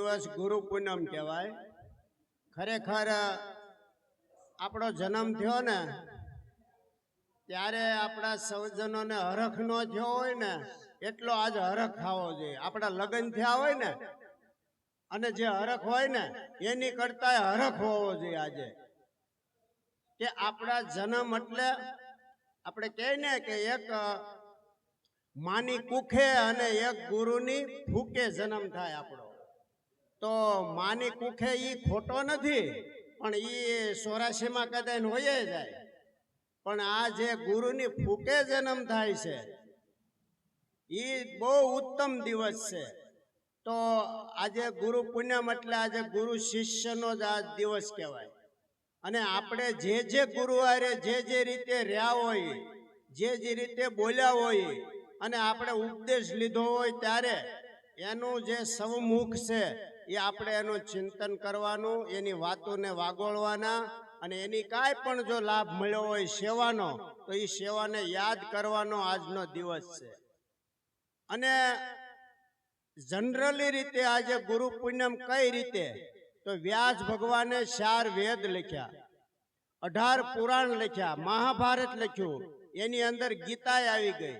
દિવસ ગુરુ પૂનમ કહેવાય. ખરેખર આપણો જન્મ થયો ને ત્યારે આપણા સૌજનોને હરખ ન થયો હોય ને એટલો આજ હરખ થવો જોઈએ. આપણા લગ્ન થયા હોય ને અને જે હરખ હોય ને એની કરતા હરખ હોવો જોઈએ આજે, કે આપણા જન્મ એટલે આપણે કહે ને કે એક માની કુખે અને એક ગુરુની ફૂકે જન્મ થાય આપણો. તો માની કુખે ઈ ખોટો નથી, પણ ઈ 84માં કદાચ હોય જાય. પણ આ જે ગુરુની ફૂકે જન્મ થાય છે ઈ બહુ ઉત્તમ દિવસ છે. તો આજે ગુરુ પૂનમ એટલે આજે ગુરુ શિષ્યનો જ આ દિવસ કહેવાય. અને આપણે જે ગુરુ હારે જે રીતે રહ્યા હોય, જે રીતે બોલ્યા હોય અને આપણે ઉપદેશ લીધો હોય ત્યારે એનું જે સવમુખ છે એ આપણે એનું ચિંતન કરવાનું, એની વાતોને વાગોળવાના, અને એની કાંઈ પણ જો લાભ મળ્યો હોય સેવાનો તો એ સેવાને યાદ કરવાનો આજનો દિવસ છે. અને જનરલી રીતે આજે ગુરુ પૂનમ કઈ રીતે, તો વ્યાસ ભગવાને 4 વેદ લખ્યા, 18 પુરાણ લખ્યા, મહાભારત લખ્યું, એની અંદર ગીતા આવી ગઈ.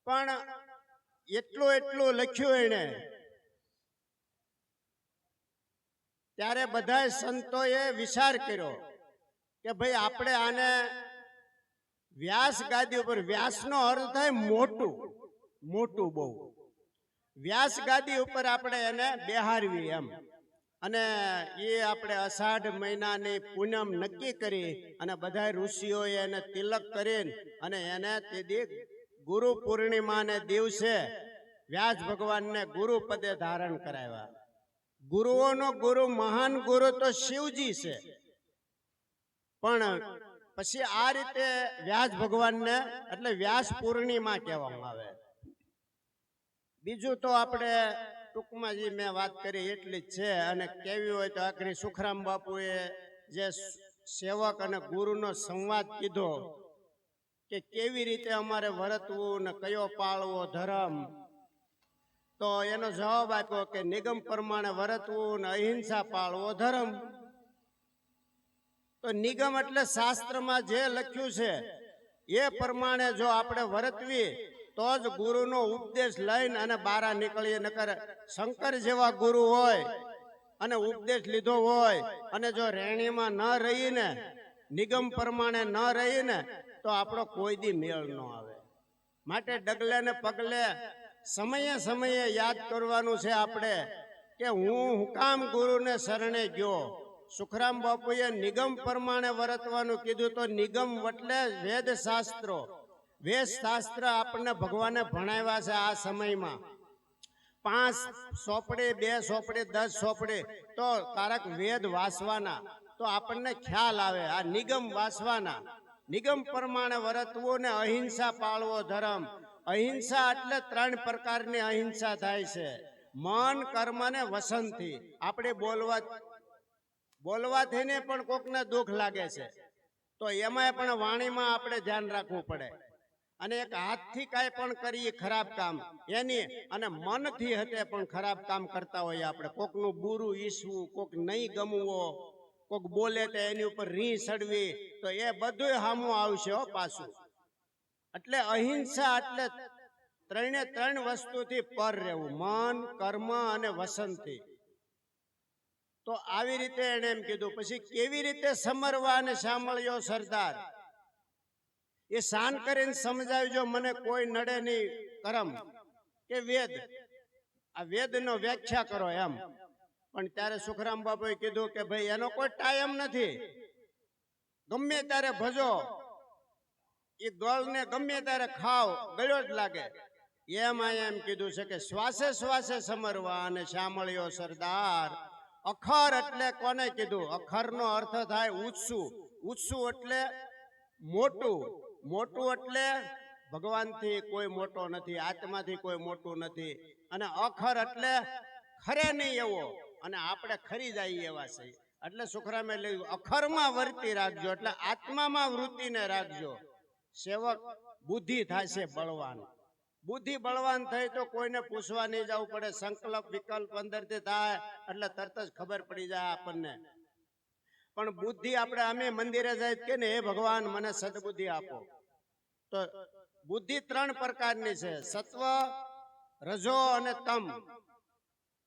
પણ એટલું લખ્યું એને ત્યારે બધા સંતોએ વિચાર કર્યો કે ભાઈ આપણે આને વ્યાસ ગાદી ઉપર, વ્યાસનો અર્થ થાય મોટું, મોટું બહુ, વ્યાસ ગાદી ઉપર આપણે એને બેહારવી એમ. અને એ આપણે અષાઢ મહિનાની પૂનમ નક્કી કરી અને બધા ઋષિઓએ એને તિલક કરીને અને એને તે દી ગુરુ પૂર્ણિમાને દિવસે વ્યાસ ભગવાનને ગુરુ પદે ધારણ કરાવ્યા. ગુરુઓનો ગુરુ, મહાન ગુરુ તો શિવજી છે, પણ પછી આ રીતે વ્યાસ ભગવાનને એટલે વ્યાસ પૂર્ણિમા કહેવામાં આવે. બીજું તો આપણે ટૂંકમાં જે મેં વાત કરી એટલી જ છે. અને કેવી હોય તો આખરી સુખરામ બાપુએ જે સેવક અને ગુરુનો સંવાદ કીધો કે કેવી રીતે અમારે વર્તવું ને કયો પાળવો ધર્મ, તો એનો જવાબ આપ્યો કે નિગમ પ્રમાણે વર્તવું ને અહિંસા પાળવો ધર્મ. તો નિગમ એટલે શાસ્ત્રમાં જે લખ્યું છે એ પ્રમાણે જો આપણે વર્તવી તો જ ગુરુનો ઉપદેશ લઈને અને બારા નીકળીએ. નકર શંકર જેવા ગુરુ હોય અને ઉપદેશ લીધો હોય અને જો રેણીમાં ન રહીને, નિગમ પ્રમાણે ન રહીને તો આપણો કોઈ દી મેળ ન આવે. માટે ડગલે ને પગલે સમયે સમયે યાદ કરવાનું છે આપણે કે હું કામ ગુરુને શરણે ગયો. સુખરામ બાપુએ નિગમ પ્રમાણે વર્તવાનું કીધું, તો નિગમ એટલે વેદ શાસ્ત્રો, વેદ શાસ્ત્ર આપણને ભગવાને ભણાવ્યા છે. આ સમયમાં 5 સોપડી, 2 સોપડી, 10 સોપડી તો કારક વેદ વાંચવાના, તો આપણને ખ્યાલ આવે. આ નિગમ વાંચવાના, નિગમ પ્રમાણે વર્તવું ને અહિંસા પાળવો ધર્મ. અહિંસા એટલે 3 પ્રકારની અહિંસા થાય છે: મન, કર્મ ને વસનથી. આપણે બોલવાથી ને પણ કોકને દુઃખ લાગે છે, તો એમાંય પણ વાણીમાં આપણે ધ્યાન રાખવું પડે. અને એક હાથથી કાંઈ પણ કરીએ ખરાબ કામ એની, અને મનથી હતે પણ ખરાબ કામ કરતા હોઈએ આપણે. કોકનું બુરું ઈસવું, કોક નહીં ગમવો, કોક બોલે તો એની ઉપર રી સડવી, તો એ બધું સામું આવશે હો પાછું. એટલે અહિંસા એટલે 3 વસ્તુથી પર રહેવું: મન, કર્મ અને વસનથી. તો આવી રીતે એને એમ કીધું. પછી કેવી રીતે સમરવા અને સાંભળ્યો સરદાર, એ શાન કરીને સમજાવજો, મને કોઈ નડે નહીં કરમ કે વેદ. આ વેદનો વ્યાખ્યા કરો એમ. પણ ત્યારે સુખરામ બાપુએ કીધું કે ભાઈ એનો કોઈ ટાઈમ નથી, ગમે ત્યારે ભજો, એ ગળને ગમે ત્યારે ખાવ, ગળ્યો જ લાગે. એમ કીધું છે કે શ્વાસે શ્વાસે સમરવા અને સાંભળ્યો સરદાર. અખર એટલે કોને કીધું? અખરનો અર્થ થાય ઊંચું. ઊંચું એટલે મોટું. મોટું એટલે ભગવાનથી કોઈ મોટો નથી, આત્માથી કોઈ મોટું નથી. અને અખર એટલે ખરે નહીં એવો, અને આપણે ખરી જાય એવા છે. એટલે સુખરામે લખ્યું અખરમાં વર્તી રાખજો, એટલે આત્મામાં વૃત્તિને રાખજો. સેવક બુદ્ધિ થશે બળવાન. બુદ્ધિ બળવાન થઈ તો કોઈને પૂછવા નહીં જવું પડે, સંકલ્પ વિકલ્પ અંદરથી થાય એટલે તરત જ ખબર પડી જાય આપણને. પણ બુદ્ધિ આપણે અમે મંદિરે જાય કે ને, હે ભગવાન મને સદબુદ્ધિ આપો. તો બુદ્ધિ 3 પ્રકારની છે, સત્વ, રજો અને તમ.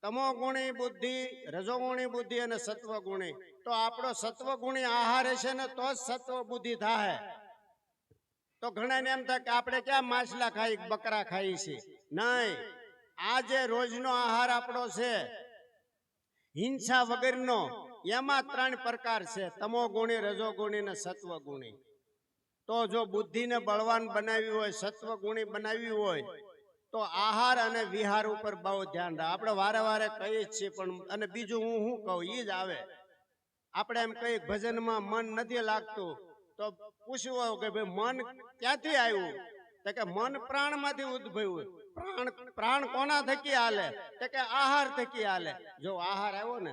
તમો ગુણી બુદ્ધિ, રજોગુણી બુદ્ધિ અને સત્વ ગુણી. તો આપણો સત્વ ગુણી આહાર છે ને તો જ સત્વ બુદ્ધિ થાય. તો ઘણા ને એમ થાય કે આપણે ક્યાં માછલા ખાઈ બકરા ખાઈ છે, નહીં. આ જે રોજનો આહાર આપણો છે હિંસા વગરનો, એમાં 3 પ્રકાર છે, તમો ગુણી, રજો ગુણી ને સત્વ ગુણી. તો જો બુદ્ધિને બળવાન બનાવી હોય, સત્વ ગુણી બનાવી હોય, તો આહાર અને વિહાર ઉપર બહુ ધ્યાન રાખ. આપણે વારે વારે કહીએ જ છીએ, પણ અને બીજું હું શું કહું એ જ આવે. આપણે એમ કહીએ ભજનમાં મન નથી લાગતું, તો પૂછવું કે ભાઈ મન ક્યાંથી આવ્યું? તો કે મન પ્રાણમાંથી ઉદ્ભવ્યું. પ્રાણ કોના થકી હાલે? તો કે આહાર થકી હાલે. જો આહાર આવ્યો ને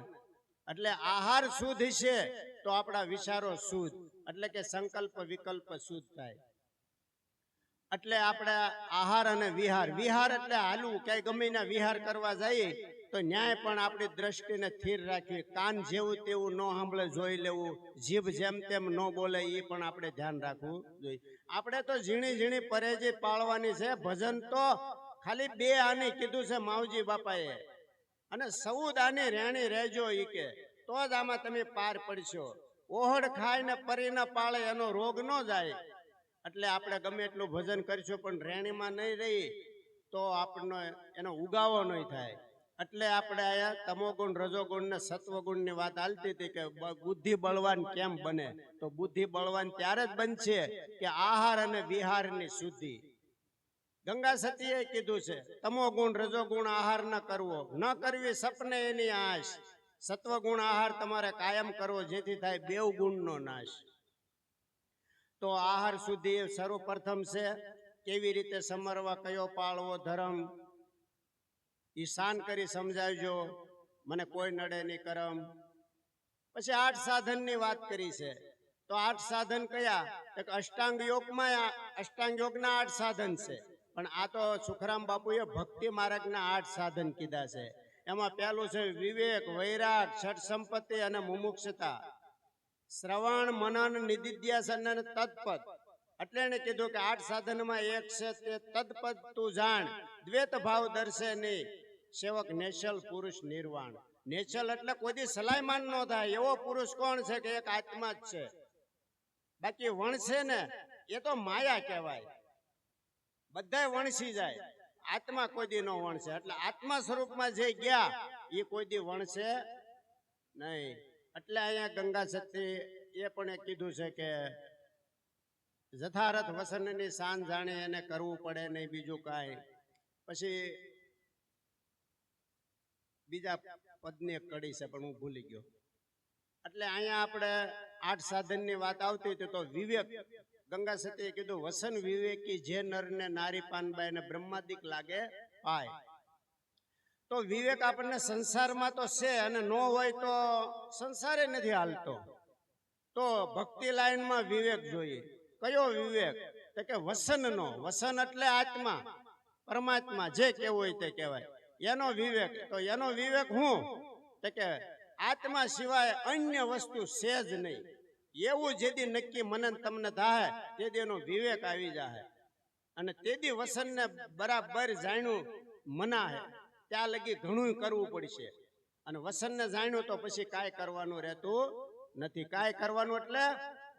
એટલે આહાર શુદ્ધ છે તો આપણા વિચારો શુદ્ધ, એટલે કે સંકલ્પ વિકલ્પ શુદ્ધ થાય. એટલે આપણે આહાર અને વિહાર, વિહાર એટલે હાલવું, ક્યાંય ગમે ના વિહાર કરવા જઈએ તો ન્યાય પણ આપણી દ્રષ્ટિને સ્થિર રાખવી. કાન જેવું તેવું ન સાંભળે જોઈ લેવું, જીભ જેમ તેમ ન બોલે એ પણ આપણે ધ્યાન રાખવું જોઈએ. આપણે તો ઝીણી ઝીણી પરેજી પાળવાની છે. ભજન તો ખાલી 2 આને કીધું છે માવજી બાપાએ, અને 14 આની રેણી રહેજો ઈ કે, તો જ આમાં તમે પાર પડશો. ઓહડ ખાય ને પરી ન પાળે એનો રોગ ન જાય. એટલે આપણે ગમે એટલું ભજન કરીશું પણ રેણીમાં નહીં રહી તો આપણને એનો ઉગાવો નહીં થાય. એટલે આપણે આયા તમોગુણ, રજોગુણ ને સત્વગુણ ની વાત હાલતી હતી કે બુદ્ધિ બળવાન કેમ બને? તો બુદ્ધિ બળવાન ત્યારે જ બનશે કે આહાર અને વિહારની શુદ્ધિ. ગંગા સતીએ કીધું છે તમોગુણ રજોગુણ આહાર ન કરવો, ન કરવી સપને એની આશ. સત્વગુણ આહાર તમારે કાયમ કરવો, જેથી થાય 2 ગુણનો નાશ. તો આહાર શુદ્ધિ સર્વપ્રથમ છે. કેવી રીતે સમરવા, કયો પાળવો ધર્મ, ઈશાન કરી સમજાવજો, મને કોઈ નડે નહીં કરમ. પછી 8 સાધનની વાત કરી છે. તો 8 સાધન કયા? એક અષ્ટાંગ યોગમાં અષ્ટાંગ યોગના 8 સાધન છે, પણ આ તો સુખરામ બાપુએ ભક્તિ માર્ગના 8 સાધન કીધા છે. એમાં પહેલું છે વિવેક, વૈરાગ, ષટ સંપત્તિ અને મુમુક્ષતા. શ્રવણ, મનન, નિધિધ્યાસન અને તત્પદ. એટલે એને કીધું કે 8 સાધનમાં એક છે તે તત્પદ તું જાણ, દ્વૈત ભાવ દર્શે નહીં, સેવક નેચલ પુરુષ નિર્વાણ. નેચલ એટલે કોઈ દી સલાયમાન ન થાય એવો પુરુષ કોણ છે? કે એક આત્મા જ છે. બાકી વણસે ને એ તો માયા કહેવાય, બધાય વણસી જાય, આત્મા કોઈ દી ન વણસે. એટલે આત્મા સ્વરૂપમાં જે ગયા એ કોઈ દી વણસે નહીં. એટલે અહીંયા ગંગા સતી એ પણ એક કીધું છે કે જથારથ વસનની શાન જાણે એને કરવું પડે નહીં બીજું કાંઈ. પછી બીજા પદની એક કડી છે પણ હું ભૂલી ગયો. એટલે અહીંયા આપણે 8 સાધનની વાત આવતી હતી. તો વિવેક, ગંગા સતીએ કીધું વસન વિવેકી જે નરને નારી પાનબાઈ ને બ્રહ્માદિક લાગે પાય. તો વિવેક આપણને સંસારમાં તો છે, અને ન હોય તો સંસારે નથી હાલતો. તો ભક્તિ લાઈનમાં વિવેક જોઈએ. કયો વિવેક? તો કે વસનનો. વસન એટલે આત્મા, પરમાત્મા, જે કેવું હોય તે કહેવાય, એનો વિવેક. તો એનો વિવેક હું? તો કે આત્મા સિવાય અન્ય વસ્તુ છે જ નહીં. એવું જેદી નક્કી મનન તમને થાય તેથી એનો વિવેક આવી જાય. અને તેથી વસનને બરાબર જાણ્યું મના હે ત્યાં લગી ઘણું કરવું પડશે. અને વસનને જાણ્યું તો પછી કાંઈ કરવાનું રહેતું નથી. કાંઈ કરવાનું એટલે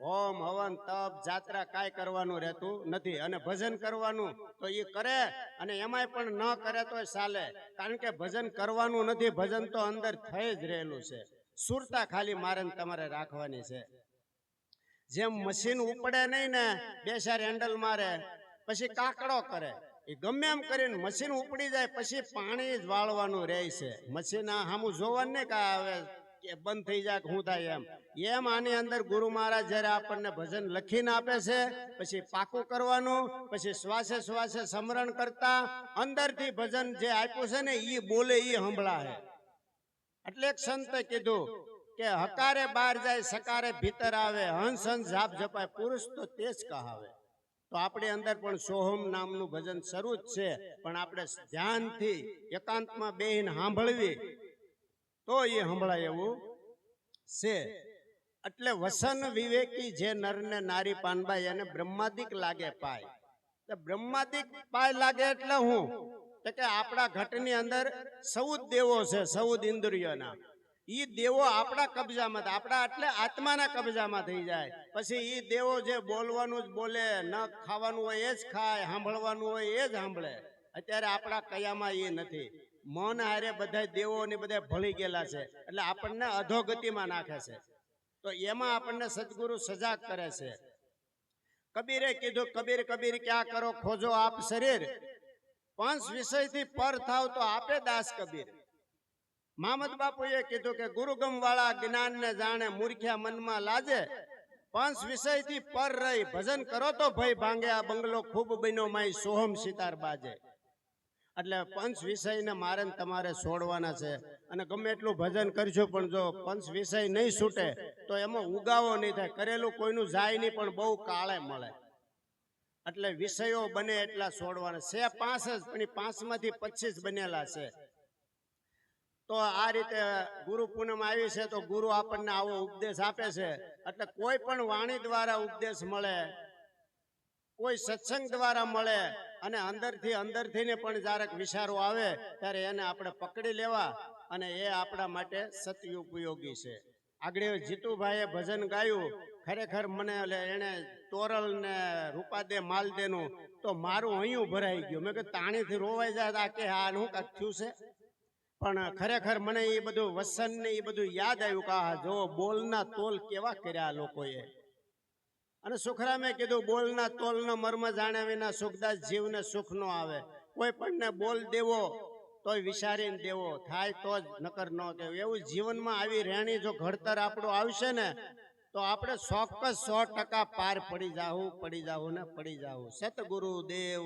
હોમ હવન તપ જાત્રા કાંઈ કરવાનું રહેતું નથી. અને ભજન કરવાનું તો એ કરે, અને એમાંય પણ ન કરે તો ચાલે, કારણ કે ભજન કરવાનું નથી, ભજન તો અંદર થઈ જ રહેલું છે. સુરતા ખાલી મારે તમારે રાખવાની છે. જેમ મશીન ઉપડે નહીં ને, 2-4 હેન્ડલ મારે પછી કાકડો કરે, એ ગમે એમ કરીને મશીન ઉપડી જાય પછી પાણી જ વાળવાનું રહે છે. મશીન સામું જોવાનું નહીં કે હવે કે બંધ થઈ જાય કે શું થાય એમ આની અંદર ગુરુ મહારાજ જયારે આપણને ભજન લખીને આપે છે પછી પાકું કરવાનું. પછી શ્વાસે શ્વાસે સ્મરણ કરતા અંદરથી ભજન જે આપ્યું છે ને એ બોલે એ સંભળાય. એટલે એક સંતે કીધું કે હકારે બહાર જાય સકારે ભીતર આવે, હંસ હંસ જાપ જપાય, પુરુષ તો તે જ કહાવે. તો આપણી અંદર પણ સોહમ નામનું ભજન શરૂ જ છે, પણ આપણે ધ્યાનથી એકાંતમાં બેહીને સાંભળવી તો એ સંભળાય એવું છે. એટલે વસન વિવેકી જે નરને નારી પાનબાઈ એને બ્રહ્માદિક લાગે પાય. બ્રહ્માદિક પાય લાગે એટલે હું તો કે આપણા ઘટની અંદર 14 દેવો છે, 14 ઇન્દ્રિયોના. ઈ દેવો આપણા કબજામાં, આપણા એટલે આત્માના કબજામાં થઈ જાય. પછી ઈ દેવો જે બોલવાનું જ બોલે, ન ખાવાનું હોય એ જ ખાય, સાંભળવાનું હોય એ જ સાંભળે. અત્યારે આપણા કયામાં એ નથી. મન હારે બધા દેવો ને બધા ભળી ગયેલા છે, એટલે આપણને અધોગતિમાં નાખે છે. તો એમાં આપણને સદગુરુ સજાગ કરે છે. કબીરે કીધું, કબીર કબીર ક્યાં કરો ખોજો આપ શરીર, 5 વિષયથી પર થાવ તો આપે દાસ કબીર. મામદ બાપુએ કીધું કે ગુરુગમ વાળા જ્ઞાનને જાણે, મૂર્ખ્યા મનમાં લાજે. 5 વિષયથી પર રહી ભજન કરો તો ભય ભાંગે, આ બંગલો ખૂબ બન્યો માય સોહમ સિતાર બાજે. એટલે 5 વિષયને મારે તમારે છોડવાના છે. અને ગમે એટલું ભજન કરશું પણ જો 5 વિષય નહીં છૂટે તો એમાં ઉગાવો નહીં થાય. કરેલું કોઈનું જાય નહીં, પણ બહુ કાળે મળે. એટલે વિષયો બને એટલા છોડવાના છે. 5 જ, પણ 5માંથી 25 બનેલા છે. તો આ રીતે ગુરુ પૂનમ આવી છે, તો ગુરુ આપણને આવો ઉપદેશ આપે છે. એટલે કોઈ પણ વાણી દ્વારા ઉપદેશ મળે, કોઈ સત્સંગ દ્વારા મળે, અને અંદરથી ને પણ જ્યારે વિચારો આવે ત્યારે એને આપણે પકડી લેવા, અને એ આપણા માટે સત્ય ઉપયોગી છે. આગળ જીતુભાઈએ ભજન ગાયું, ખરેખર મને એને તોરલ ને રૂપાદે માલદેનું તો મારું અહીંયું ભરાઈ ગયું. મેં કીધું તાણીથી રોવાઈ જાય આ કે આ શું કાંક થયું છે. પણ ખરેખર મને એ બધું વસન ને એ બધું યાદ આવ્યું કે આ જો બોલના તોલ કેવા કર્યા લોકોએ. અને સુખરામે કીધું બોલના તોલનો મર્મ જાણે વિના સુખદાસ જીવને સુખ નો આવે. કોઈ પણ ને બોલ દેવો તોય વિચારીને દેવો થાય તો જ, નકર ન દેવો. એવું જીવનમાં આવી રહેણી જો ઘડતર આપણું આવશે ને તો આપણે ચોક્કસ 100% પાર પડી જાવું ને પડી જાવું. સતગુરુ દેવ